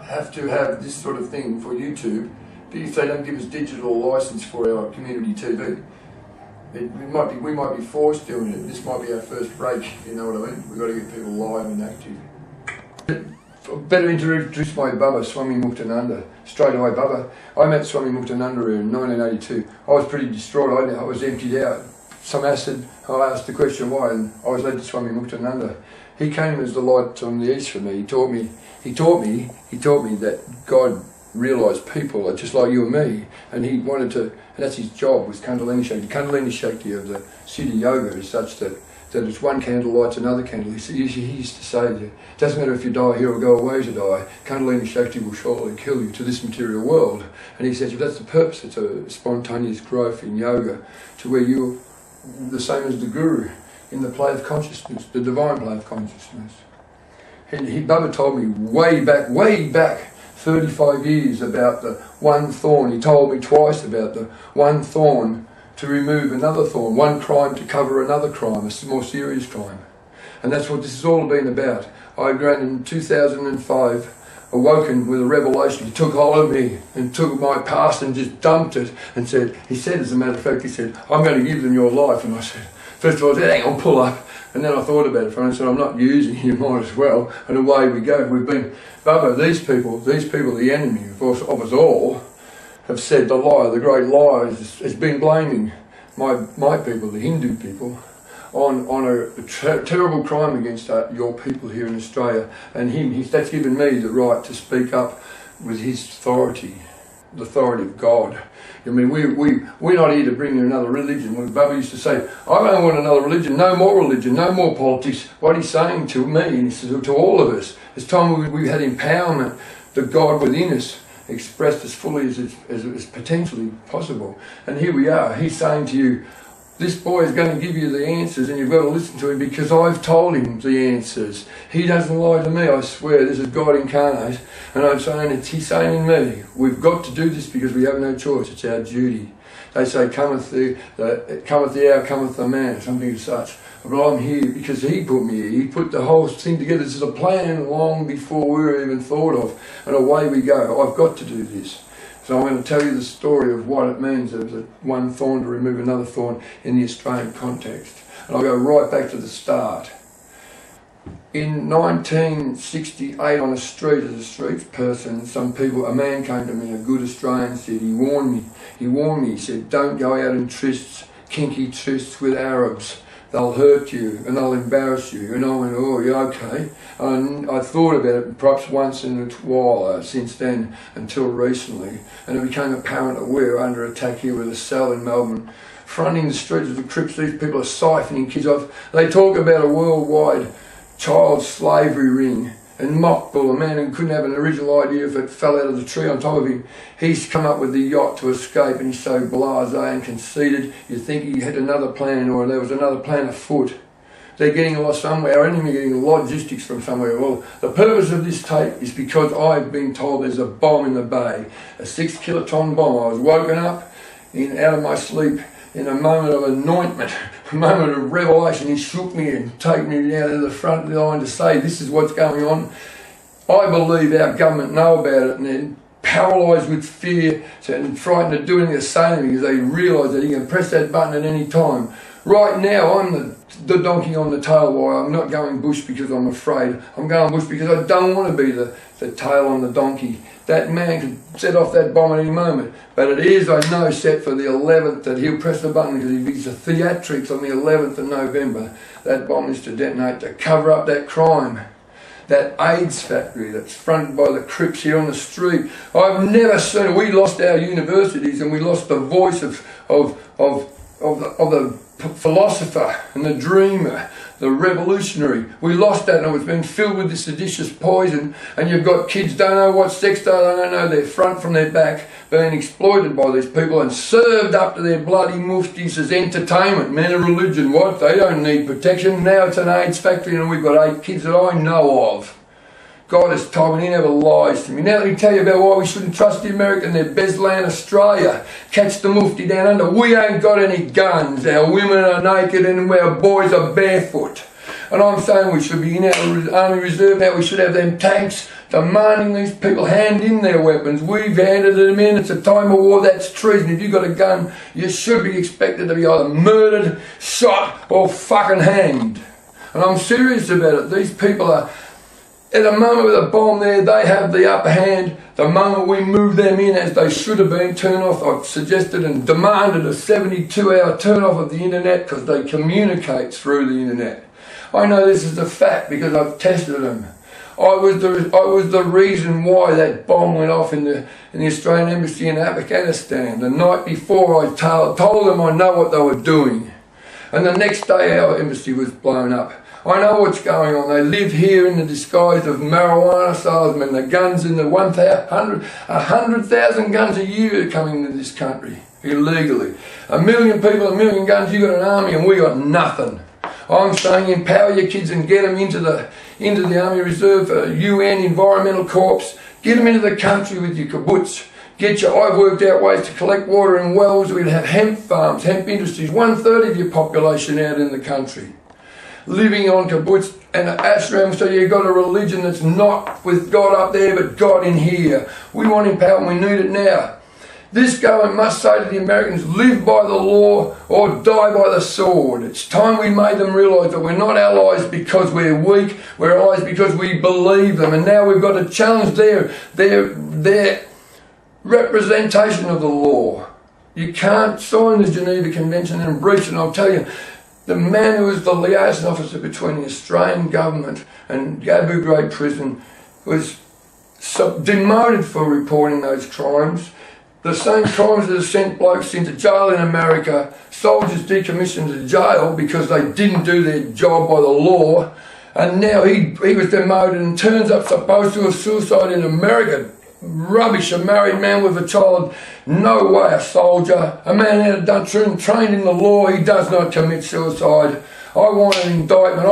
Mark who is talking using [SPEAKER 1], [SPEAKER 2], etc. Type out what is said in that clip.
[SPEAKER 1] have to have this sort of thing for YouTube if they don't give us digital license for our community TV. We might be forced doing it. This might be our first break, you know what I mean? We've got to get people live and active. Better introduce my Baba, Swami Muktananda. Straight away, Baba. I met Swami Muktananda in 1982. I was pretty distraught. I was emptied out. Some acid. I asked the question why, and I was led to Swami Muktananda. He came as the light on the east for me. He taught me that God realised people are just like you and me, and he wanted to, and that's his job, was Kundalini Shakti. Kundalini Shakti of the Siddha Yoga is such that it's one candle lights another candle. He used to say that it doesn't matter if you die here or go away to die, Kundalini Shakti will surely kill you to this material world. And he says, well, that's the purpose. It's a spontaneous growth in yoga to where you're the same as the Guru in the play of consciousness, the divine play of consciousness. Baba told me way back 35 years about the one thorn. He told me twice about the one thorn to remove another thorn, one crime to cover another crime, a more serious crime. And that's what this has all been about. I ran in 2005, awoken with a revelation. He took hold of me and took my past and just dumped it and said, he said, as a matter of fact, he said, I'm going to give them your life. And I said, first of all, I said, hang on, pull up. And then I thought about it for a minute and said, I'm not using you, might as well. And away we go. We've been, Baba, these people, the enemy of us all, have said the lie, the great lie, has been blaming my people, the Hindu people, on a terrible crime against your people here in Australia. And that's given me the right to speak up with his authority, the authority of God. I mean, we're not here to bring in another religion. When Baba used to say, I don't want another religion, no more politics. What he's saying to me, and he says to all of us, it's time we've had empowerment, the God within us, expressed as fully as potentially possible. And here we are. He's saying to you, this boy is going to give you the answers and you've got to listen to him because I've told him the answers. He doesn't lie to me, I swear. This is God incarnate. And I'm saying he's saying in me, we've got to do this because we have no choice. It's our duty. They say, cometh the hour, cometh the man, something as such. But I'm here because he put me here. He put the whole thing together. This is a plan long before we were even thought of. And away we go. I've got to do this. So I'm going to tell you the story of what it means of the one thorn to remove another thorn in the Australian context. And I'll go right back to the start. In 1968 on a street, as a street person, a man came to me, a good Australian, said, he warned me, he said, don't go out in trysts, kinky trysts with Arabs. They'll hurt you and they'll embarrass you. And I went, oh, yeah, okay. And I thought about it perhaps once in a while since then until recently. And it became apparent that we're under attack here with a cell in Melbourne. Fronting the streets of the Crips, these people are siphoning kids off. They talk about a worldwide child slavery ring. And Mockbull, a man who couldn't have an original idea if it fell out of the tree on top of him, he's come up with the yacht to escape, and he's so blasé and conceited, you'd think he had another plan or there was another plan afoot. They're getting lost somewhere, our enemy getting logistics from somewhere. Well, the purpose of this tape is because I've been told there's a bomb in the bay, a 6-kiloton bomb. I was woken up out of my sleep in a moment of anointment, a moment of revelation. He shook me and taken me down to the front line to say, this is what's going on. I believe our government know about it and they're paralysed with fear and frightened to do anything to say anything because they realise that he can press that button at any time. Right now, I'm the donkey on the tail wire. I'm not going bush because I'm afraid. I'm going bush because I don't want to be the tail on the donkey. That man can set off that bomb at any moment. But it is, I know, set for the 11th that he'll press the button because he's a theatrics on the 11th of November. That bomb is to detonate to cover up that crime. That AIDS factory that's fronted by the Crips here on the street. I've never seen it. We lost our universities and we lost the voice of the philosopher and the dreamer, the revolutionary. We lost that and it's been filled with this seditious poison, and you've got kids don't know what sex they don't know their front from their back, being exploited by these people and served up to their bloody muftis as entertainment, men of religion. What? They don't need protection. Now it's an AIDS factory and we've got 8 kids that I know of. God has told me, he never lies to me. Now let me tell you about why we shouldn't trust the American. They're Beslan Australia. Catch the mufti down under. We ain't got any guns. Our women are naked and our boys are barefoot. And I'm saying we should be in our Army Reserve now. We should have them tanks demanding these people hand in their weapons. We've handed them in. It's a time of war. That's treason. If you've got a gun, you should be expected to be either murdered, shot, or fucking hanged. And I'm serious about it. These people are, at the moment with a bomb there, they have the upper hand. The moment we move them in, as they should have been, turn off, I've suggested and demanded a 72-hour turn off of the internet because they communicate through the internet. I know this is a fact because I've tested them. I was the reason why that bomb went off in the Australian Embassy in Afghanistan. The night before I told them I know what they were doing. And the next day our embassy was blown up. I know what's going on. They live here in the disguise of marijuana salesmen. The guns in the 100,000 guns a year are coming into this country illegally. 1 million people, 1 million guns. You got an army and we got nothing. I'm saying empower your kids and get them into the Army Reserve, UN, Environmental Corps. Get them into the country with your kibbutz. I've worked out ways to collect water in wells. We'd have hemp farms, hemp industries. 1/3 of your population out in the country, living on kibbutz and ashram, so you've got a religion that's not with God up there, but God in here. We want empowerment. We need it now. This government must say to the Americans, live by the law or die by the sword. It's time we made them realise that we're not allies because we're weak, we're allies because we believe them. And now we've got to challenge their representation of the law. You can't sign the Geneva Convention and breach it. And I'll tell you, the man who was the liaison officer between the Australian government and Abu Ghraib prison was demoted for reporting those crimes. The same crimes that have sent blokes into jail in America, soldiers decommissioned to jail because they didn't do their job by the law, and now he was demoted and turns up supposed to have suicide in America. Rubbish. A married man with a child, no way. A soldier, a man out of trained in the law, he does not commit suicide. I want an indictment.